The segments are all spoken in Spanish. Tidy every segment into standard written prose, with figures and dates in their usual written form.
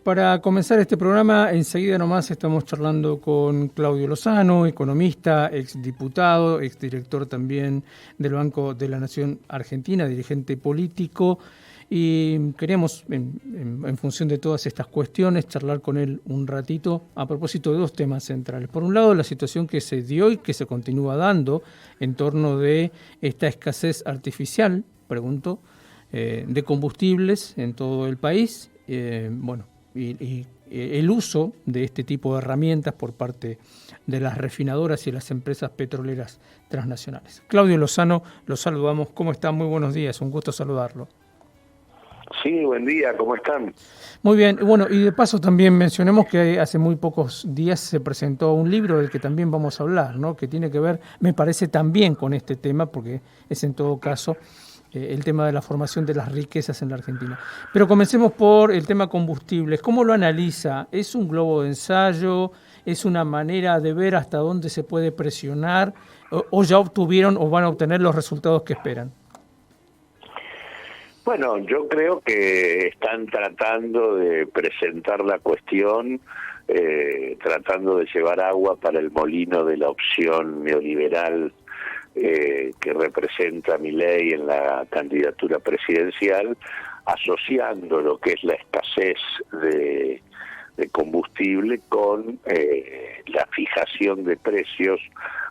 Para comenzar este programa, enseguida nomás estamos charlando con Claudio Lozano, economista, exdiputado, exdirector también del Banco de la Nación Argentina, dirigente político, y queríamos, en función de todas estas cuestiones, charlar con él un ratito a propósito de dos temas centrales. Por un lado, la situación que se dio y que se continúa dando en torno de esta escasez artificial, pregunto, de combustibles en todo el país, y el uso de este tipo de herramientas por parte de las refinadoras y las empresas petroleras transnacionales. Claudio Lozano, lo saludamos. ¿Cómo está? Muy buenos días, un gusto saludarlo. Sí, buen día, ¿cómo están? Muy bien, bueno, y de paso también mencionemos que hace muy pocos días se presentó un libro del que también vamos a hablar, ¿no? Que tiene que ver, me parece, también con este tema, porque es en todo caso el tema de la formación de las riquezas en la Argentina. Pero comencemos por el tema combustibles. ¿Cómo lo analiza? ¿Es un globo de ensayo? ¿Es una manera de ver hasta dónde se puede presionar? ¿O ya obtuvieron o van a obtener los resultados que esperan? Bueno, yo creo que están tratando de presentar la cuestión, tratando de llevar agua para el molino de la opción neoliberal que representa Milei en la candidatura presidencial, asociando lo que es la escasez de combustible con la fijación de precios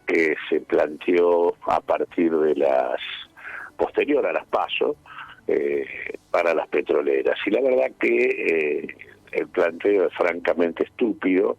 que se planteó a partir de posterior a las PASO, para las petroleras. Y la verdad que el planteo es francamente estúpido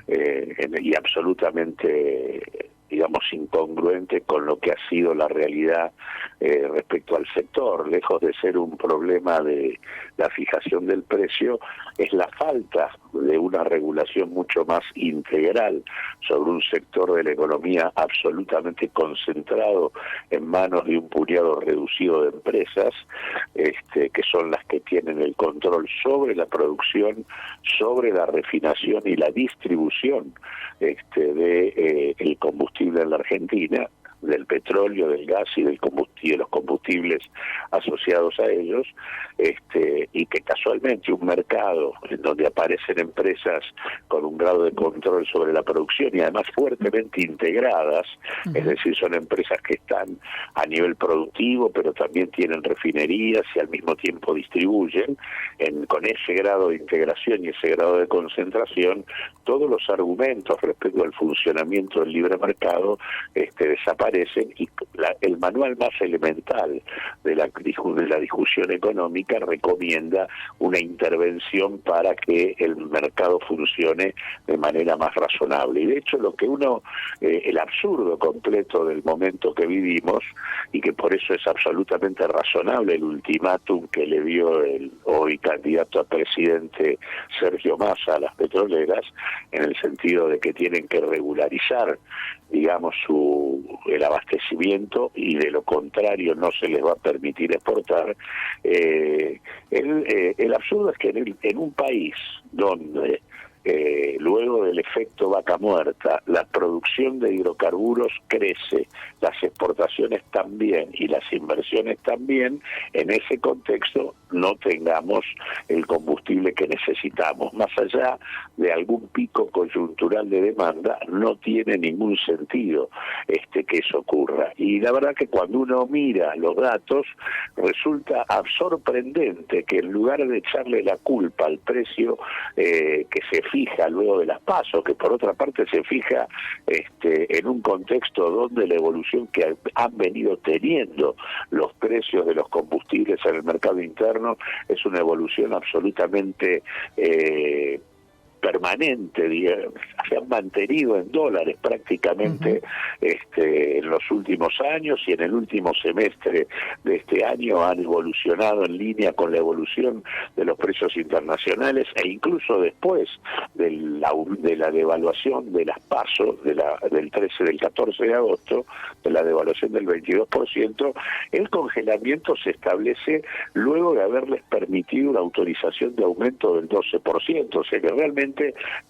y absolutamente, digamos, incongruente con lo que ha sido la realidad respecto al sector. Lejos de ser un problema de la fijación del precio, es la falta de una regulación mucho más integral sobre un sector de la economía absolutamente concentrado en manos de un puñado reducido de empresas, que son las que tienen el control sobre la producción, sobre la refinación y la distribución de el combustible en la Argentina, del petróleo, del gas y de los combustibles asociados a ellos, y que casualmente un mercado en donde aparecen empresas con un grado de control sobre la producción y además fuertemente integradas, es decir, son empresas que están a nivel productivo pero también tienen refinerías y al mismo tiempo distribuyen, con ese grado de integración y ese grado de concentración, todos los argumentos respecto al funcionamiento del libre mercado desaparecen, y el manual más elemental de la discusión económica recomienda una intervención para que el mercado funcione de manera más razonable. Y de hecho el absurdo completo del momento que vivimos, y que por eso es absolutamente razonable el ultimátum que le dio el hoy candidato a presidente Sergio Massa a las petroleras, en el sentido de que tienen que regularizar, digamos, el abastecimiento, y de lo contrario no se les va a permitir exportar. El absurdo es que en un país donde luego del efecto vaca muerta, la producción de hidrocarburos crece, las exportaciones también y las inversiones también, en ese contexto no tengamos el combustible que necesitamos. Más allá de algún pico coyuntural de demanda, no tiene ningún sentido que eso ocurra. Y la verdad que cuando uno mira los datos, resulta sorprendente que en lugar de echarle la culpa al precio que se fija luego de las PASO, que por otra parte se fija en un contexto donde la evolución que han venido teniendo los precios de los combustibles en el mercado interno es una evolución absolutamente permanente, digamos, se han mantenido en dólares prácticamente en los últimos años, y en el último semestre de este año han evolucionado en línea con la evolución de los precios internacionales, e incluso después de la devaluación de las PASO del 14 de agosto, de la devaluación del 22%, el congelamiento se establece luego de haberles permitido una autorización de aumento del 12%, o sea que realmente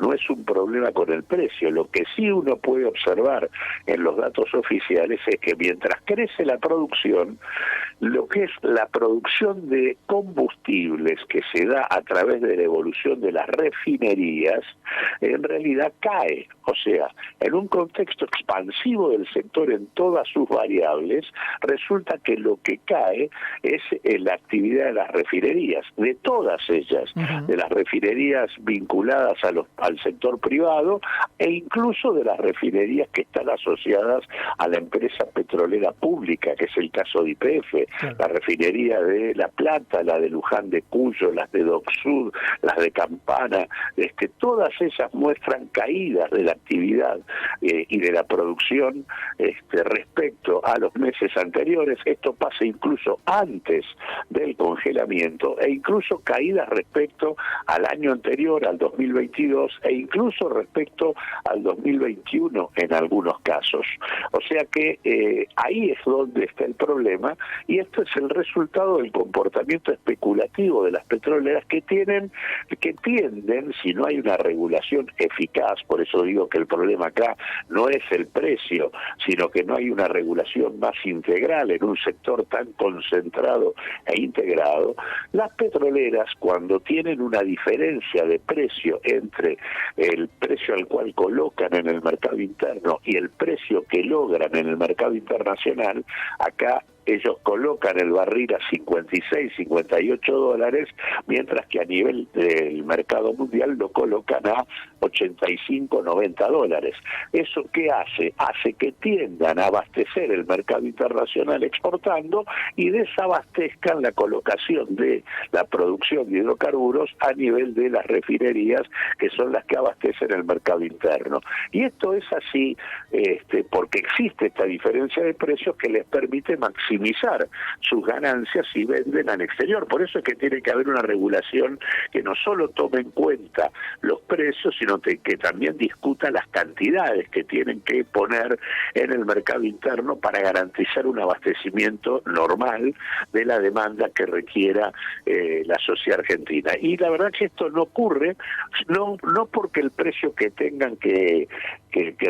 no es un problema con el precio. Lo que sí uno puede observar en los datos oficiales es que mientras crece la producción, lo que es la producción de combustibles que se da a través de la evolución de las refinerías, en realidad cae. O sea, en un contexto expansivo del sector en todas sus variables, resulta que lo que cae es la actividad de las refinerías, de todas ellas, de las refinerías vinculadas al sector privado e incluso de las refinerías que están asociadas a la empresa petrolera pública, que es el caso de YPF, la refinería de La Plata, la de Luján de Cuyo, las de Dock Sud, las de Campana, todas ellas muestran caídas de la actividad y de la producción respecto a los meses anteriores. Esto pasa incluso antes del congelamiento e incluso caídas respecto al año anterior, al 2022, e incluso respecto al 2021 en algunos casos. O sea que ahí es donde está el problema, y esto es el resultado del comportamiento especulativo de las petroleras que tienden, si no hay una regulación eficaz, por eso digo que el problema acá no es el precio, sino que no hay una regulación más integral en un sector tan concentrado e integrado. Las petroleras, cuando tienen una diferencia de precio entre el precio al cual colocan en el mercado interno y el precio que logran en el mercado internacional, acá ellos colocan el barril a 56, 58 dólares, mientras que a nivel del mercado mundial lo colocan a 85, 90 dólares. ¿Eso qué hace? Hace que tiendan a abastecer el mercado internacional exportando y desabastezcan la colocación de la producción de hidrocarburos a nivel de las refinerías, que son las que abastecen el mercado interno. Y esto es así porque existe esta diferencia de precios que les permite maximizar sus ganancias si venden al exterior. Por eso es que tiene que haber una regulación que no solo tome en cuenta los precios, sino que también discuta las cantidades que tienen que poner en el mercado interno para garantizar un abastecimiento normal de la demanda que requiera la sociedad argentina. Y la verdad que esto no ocurre, no porque el precio que tengan que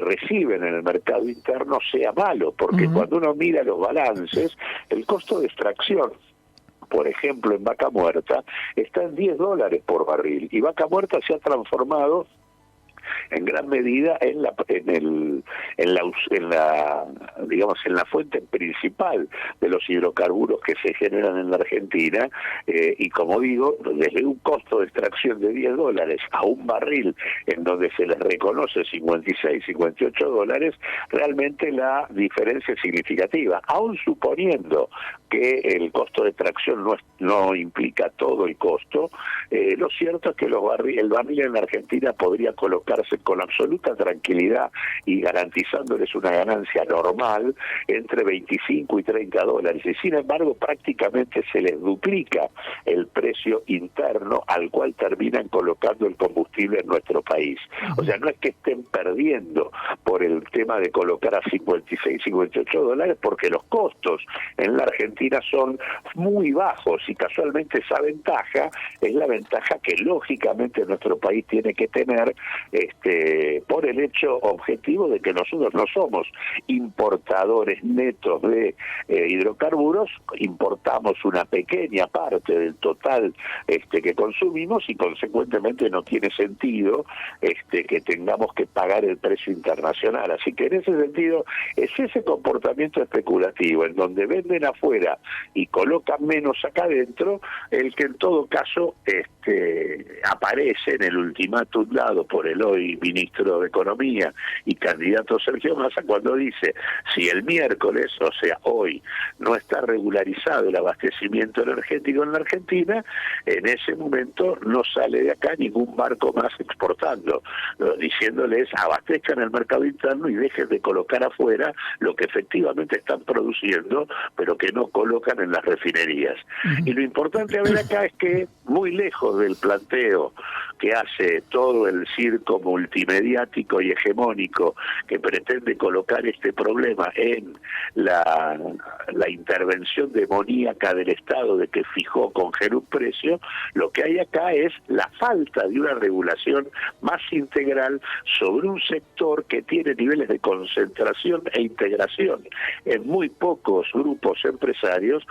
reciben en el mercado interno sea malo, porque cuando uno mira los balances, el costo de extracción, por ejemplo, en Vaca Muerta, está en 10 dólares por barril, y Vaca Muerta se ha transformado en gran medida en la fuente principal de los hidrocarburos que se generan en la Argentina, y como digo, desde un costo de extracción de 10 dólares a un barril en donde se les reconoce 56, 58 dólares, realmente la diferencia es significativa, aún suponiendo que el costo de extracción no implica todo el costo. Lo cierto es que el barril en la Argentina podría colocarse con absoluta tranquilidad y garantizándoles una ganancia normal entre 25 y 30 dólares. Y sin embargo, prácticamente se les duplica el precio interno al cual terminan colocando el combustible en nuestro país. O sea, no es que estén perdiendo por el tema de colocar a 56, 58 dólares, porque los costos en la Argentina son muy bajos, y casualmente esa ventaja es la ventaja que lógicamente nuestro país tiene que tener por el hecho objetivo de que nosotros no somos importadores netos de hidrocarburos, importamos una pequeña parte del total que consumimos, y consecuentemente no tiene sentido que tengamos que pagar el precio internacional. Así que en ese sentido es ese comportamiento especulativo en donde venden afuera y colocan menos acá adentro el que en todo caso aparece en el ultimátum dado por el hoy ministro de Economía y candidato Sergio Massa, cuando dice: si el miércoles, o sea hoy, no está regularizado el abastecimiento energético en la Argentina, en ese momento no sale de acá ningún barco más exportando, diciéndoles abastezcan el mercado interno y dejen de colocar afuera lo que efectivamente están produciendo, pero que no colocan en las refinerías. Y lo importante a ver acá es que, muy lejos del planteo que hace todo el circo multimediático y hegemónico que pretende colocar este problema en la intervención demoníaca del Estado de que fijó, congeló un precio, lo que hay acá es la falta de una regulación más integral sobre un sector que tiene niveles de concentración e integración en muy pocos grupos empresarios,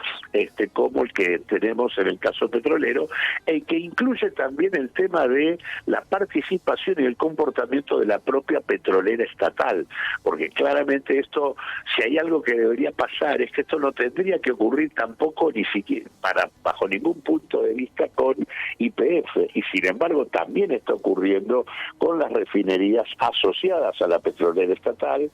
como el que tenemos en el caso petrolero, y que incluye también el tema de la participación y el comportamiento de la propia petrolera estatal, porque claramente esto, si hay algo que debería pasar, es que esto no tendría que ocurrir tampoco ni siquiera bajo ningún punto de vista con YPF, y sin embargo también está ocurriendo con las refinerías asociadas a la petrolera estatal,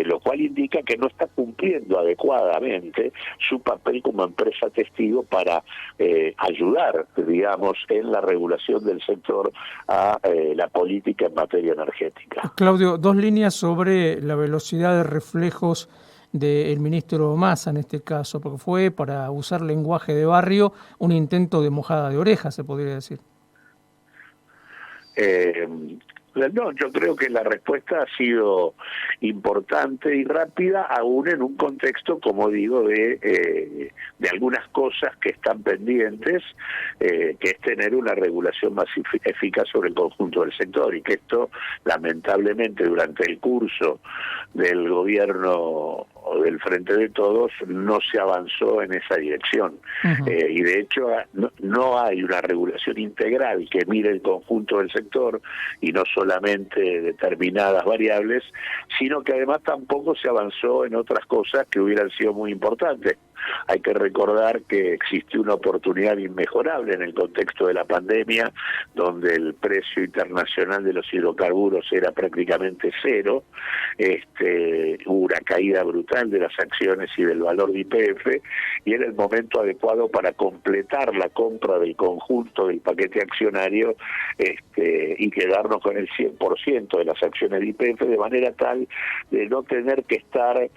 lo cual indica que no está cumpliendo adecuadamente su papel como empresa testigo para ayudar, digamos, en la regulación del sector a la política en materia energética. Claudio, 2 líneas sobre la velocidad de reflejos del ministro Massa en este caso, porque fue, para usar lenguaje de barrio, un intento de mojada de oreja, se podría decir. No, yo creo que la respuesta ha sido importante y rápida, aún en un contexto, como digo, de algunas cosas que están pendientes, que es tener una regulación más eficaz sobre el conjunto del sector, y que esto, lamentablemente, durante el curso del gobierno del Frente de Todos, no se avanzó en esa dirección. Uh-huh. Y de hecho, no hay una regulación integral que mire el conjunto del sector y no solamente determinadas variables, sino que además tampoco se avanzó en otras cosas que hubieran sido muy importantes. Hay que recordar que existió una oportunidad inmejorable en el contexto de la pandemia, donde el precio internacional de los hidrocarburos era prácticamente cero, hubo una caída brutal de las acciones y del valor de YPF, y era el momento adecuado para completar la compra del conjunto del paquete accionario y quedarnos con el 100% de las acciones de YPF, de manera tal de no tener que estar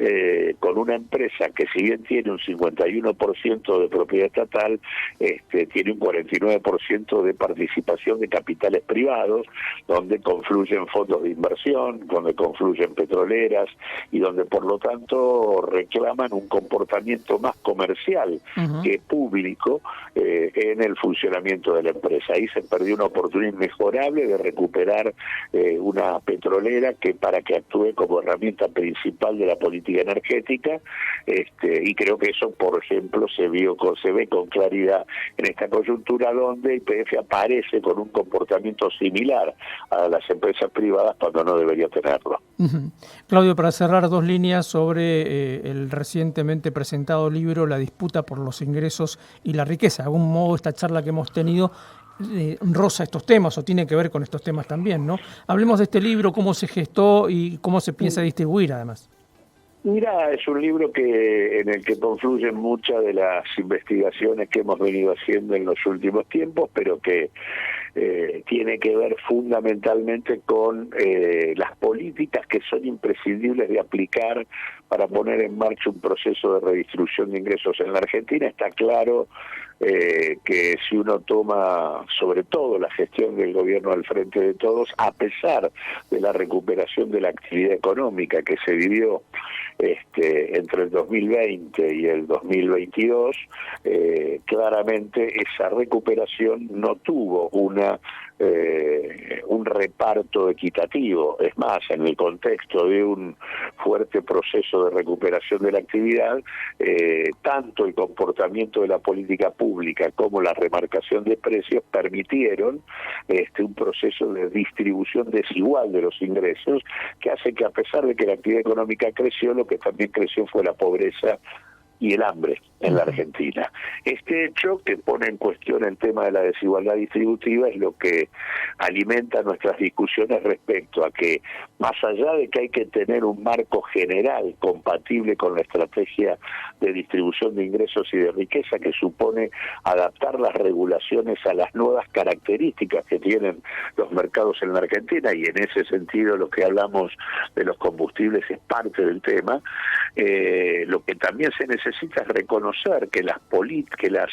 con una empresa que, si bien tiene un 51% de propiedad estatal, tiene un 49% de participación de capitales privados, donde confluyen fondos de inversión, donde confluyen petroleras y donde por lo tanto reclaman un comportamiento más comercial uh-huh. que público en el funcionamiento de la empresa. Ahí se perdió una oportunidad inmejorable de recuperar una petrolera que, para que actúe como herramienta principal de la política energética, y creo que eso, por ejemplo, se ve con claridad en esta coyuntura, donde YPF aparece con un comportamiento similar a las empresas privadas cuando no debería tenerlo. Uh-huh. Claudio, para cerrar, 2 líneas sobre el recientemente presentado libro La disputa por los ingresos y la riqueza. De algún modo, esta charla que hemos tenido roza estos temas o tiene que ver con estos temas también, ¿no? Hablemos de este libro, cómo se gestó y cómo se piensa distribuir, además. Mira, es un libro en el que confluyen muchas de las investigaciones que hemos venido haciendo en los últimos tiempos, pero que tiene que ver fundamentalmente con las políticas que son imprescindibles de aplicar para poner en marcha un proceso de redistribución de ingresos en la Argentina. Está claro que si uno toma sobre todo la gestión del gobierno al Frente de Todos, a pesar de la recuperación de la actividad económica que se vivió entre el 2020 y el 2022, claramente esa recuperación no tuvo un reparto equitativo. Es más, en el contexto de un fuerte proceso de recuperación de la actividad, tanto el comportamiento de la política pública como la remarcación de precios permitieron un proceso de distribución desigual de los ingresos, que hace que, a pesar de que la actividad económica creció, lo que también creció fue la pobreza y el hambre en la Argentina. Este hecho, que pone en cuestión el tema de la desigualdad distributiva, es lo que alimenta nuestras discusiones respecto a que, más allá de que hay que tener un marco general compatible con la estrategia de distribución de ingresos y de riqueza, que supone adaptar las regulaciones a las nuevas características que tienen los mercados en la Argentina, y en ese sentido lo que hablamos de los combustibles es parte del tema, lo que también se necesita necesita reconocer que las políticas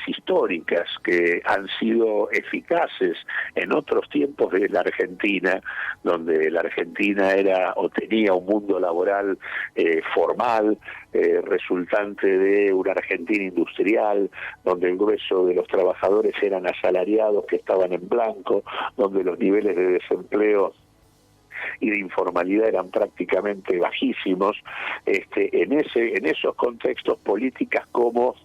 históricas que han sido eficaces en otros tiempos de la Argentina, donde la Argentina era o tenía un mundo laboral formal, resultante de una Argentina industrial, donde el grueso de los trabajadores eran asalariados que estaban en blanco, donde los niveles de desempleo y de informalidad eran prácticamente bajísimos. En esos contextos, políticas como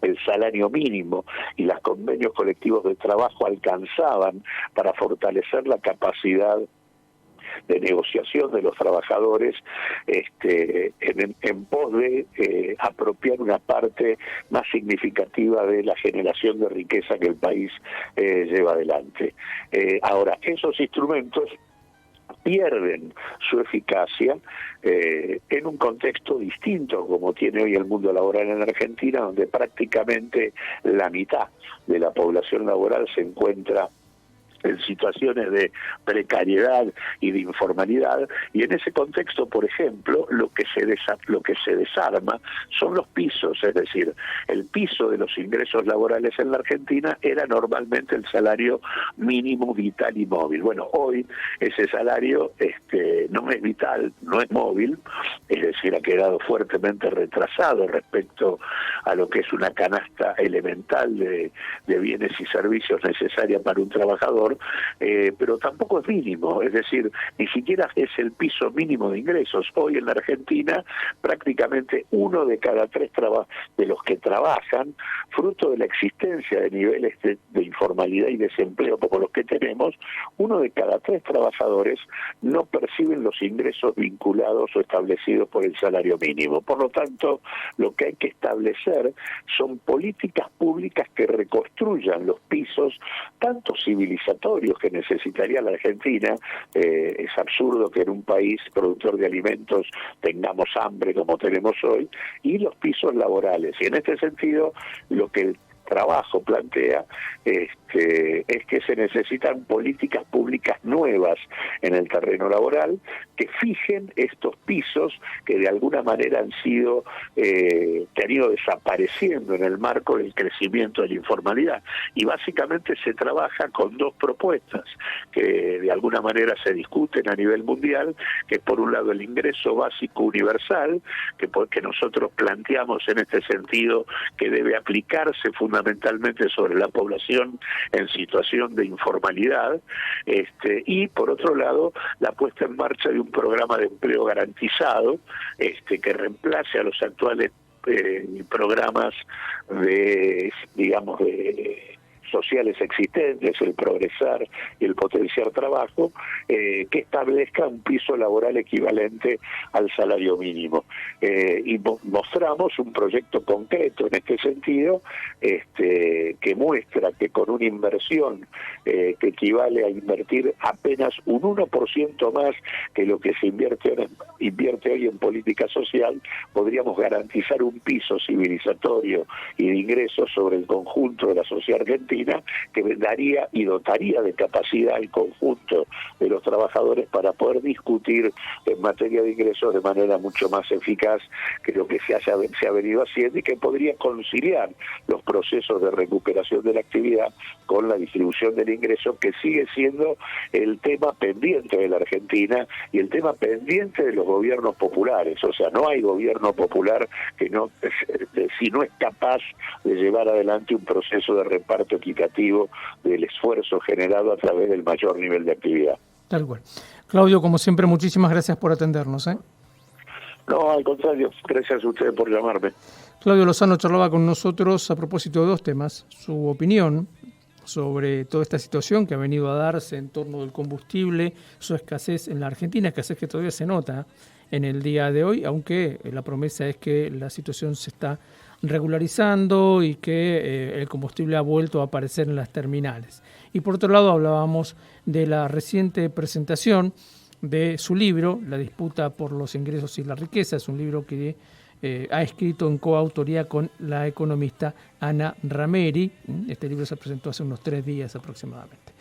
el salario mínimo y los convenios colectivos de trabajo alcanzaban para fortalecer la capacidad de negociación de los trabajadores en pos de apropiar una parte más significativa de la generación de riqueza que el país lleva adelante. Ahora, esos instrumentos pierden su eficacia en un contexto distinto como tiene hoy el mundo laboral en Argentina, donde prácticamente la mitad de la población laboral se encuentra en situaciones de precariedad y de informalidad, y en ese contexto, por ejemplo, lo que se desarma son los pisos, es decir, el piso de los ingresos laborales en la Argentina era normalmente el salario mínimo vital y móvil. Bueno, hoy ese salario no es vital, no es móvil, es decir, ha quedado fuertemente retrasado respecto a lo que es una canasta elemental de bienes y servicios necesarias para un trabajador, pero tampoco es mínimo, es decir, ni siquiera es el piso mínimo de ingresos. Hoy en la Argentina prácticamente 1 de cada 3 de los que trabajan, fruto de la existencia de niveles de informalidad y desempleo como los que tenemos, 1 de cada 3 trabajadores no perciben los ingresos vinculados o establecidos por el salario mínimo. Por lo tanto, lo que hay que establecer son políticas públicas que reconstruyan los pisos, tanto civilizatorios que necesitaría la Argentina. Es absurdo que en un país productor de alimentos tengamos hambre como tenemos hoy, y los pisos laborales. Y en este sentido, lo que el trabajo plantea es que se necesitan políticas públicas nuevas en el terreno laboral que fijen estos pisos que de alguna manera han ido desapareciendo en el marco del crecimiento de la informalidad. Y básicamente se trabaja con 2 propuestas que de alguna manera se discuten a nivel mundial, que es por un lado el ingreso básico universal, que nosotros planteamos en este sentido que debe aplicarse fundamentalmente sobre la población en situación de informalidad, y por otro lado la puesta en marcha de un programa de empleo garantizado que reemplace a los actuales programas de sociales existentes, el Progresar y el Potenciar Trabajo, que establezca un piso laboral equivalente al salario mínimo. Y mostramos un proyecto concreto en este sentido, que muestra que con una inversión que equivale a invertir apenas un 1% más que lo que se invierte hoy en política social, podríamos garantizar un piso civilizatorio y de ingresos sobre el conjunto de la sociedad argentina, que daría y dotaría de capacidad al conjunto de los trabajadores para poder discutir en materia de ingresos de manera mucho más eficaz que lo que se ha venido haciendo, y que podría conciliar los procesos de recuperación de la actividad con la distribución del ingreso, que sigue siendo el tema pendiente de la Argentina y el tema pendiente de los gobiernos populares. O sea, no hay gobierno popular que si no es capaz de llevar adelante un proceso de reparto equitativo del esfuerzo generado a través del mayor nivel de actividad. Tal cual. Claudio, como siempre, muchísimas gracias por atendernos. No, al contrario, gracias a ustedes por llamarme. Claudio Lozano charlaba con nosotros a propósito de 2 temas: su opinión sobre toda esta situación que ha venido a darse en torno del combustible, su escasez en la Argentina, escasez que todavía se nota en el día de hoy, aunque la promesa es que la situación se está regularizando y que el combustible ha vuelto a aparecer en las terminales. Y por otro lado hablábamos de la reciente presentación de su libro, La disputa por los ingresos y la riqueza. Es un libro que ha escrito en coautoría con la economista Ana Rameri. Este libro se presentó hace unos 3 días aproximadamente.